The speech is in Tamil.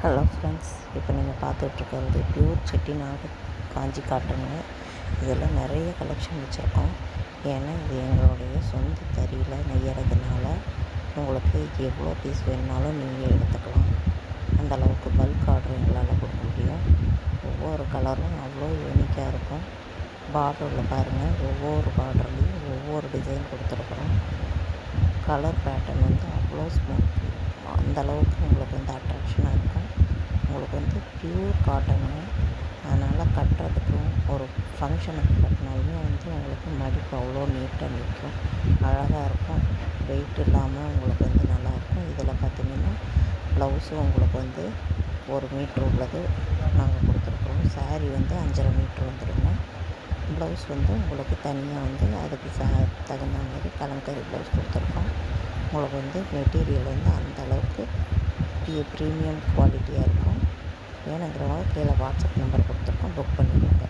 ஹலோ ஃப்ரெண்ட்ஸ், இப்போ நீங்கள் பார்த்துட்ருக்கிறது பியூர் செட்டிநாடு காஞ்சி காட்டனுங்க. இதில் நிறைய கலெக்ஷன் வச்சுருக்கோம். ஏன்னா இது எங்களுடைய சொந்த தறியில் நெய்யறதுனால உங்களுக்கு எவ்வளோ பீஸ் வேணுனாலும் நீங்கள் எடுத்துக்கலாம். அந்தளவுக்கு பல்க் ஆர்டர் எங்களால் கொடுக்க முடியும். ஒவ்வொரு கலரும் அவ்வளோ யூனிக்காக இருக்கும். பார்டரில் பாருங்கள், ஒவ்வொரு பார்டர்லேயும் ஒவ்வொரு டிசைன் கொடுத்துருக்குறோம். கலர் பேட்டர்ன் அவ்வளோ ஸ்மூத், அந்தளவுக்கு உங்களுக்கு அட்ராக்ஷனாக இருக்கும். உங்களுக்கு பியூர் காட்டனுங்க. அதனால் கட்டுறதுக்கும் ஒரு ஃபங்க்ஷனுக்கு கட்டினாலுமே உங்களுக்கு மடிப்பு அவ்வளோ நீட்டாக நிற்கும், அழகாக இருக்கும். வெயிட் இல்லாமல் உங்களுக்கு நல்லாயிருக்கும். இதில் பார்த்திங்கன்னா ப்ளவுஸும் உங்களுக்கு 1 மீட்ரு உள்ளது நாங்கள் கொடுத்துருக்குறோம். சாரீ 5.5 மீட்ரு வந்துடுங்க. ப்ளவுஸ் உங்களுக்கு தனியாக அதுக்கு தகுந்த மாதிரி கலம்கரி ப்ளவுஸ் கொடுத்துருக்கோம். உங்களுக்கு மெட்டீரியல் அந்தளவுக்கு ப்ரீமியம் குவாலிட்டியாக இருக்கும். வேணுங்கிறவங்க கீழே வாட்ஸ்அப் நம்பர் கொடுத்துருக்கோம், புக் பண்ணிக்கோங்க.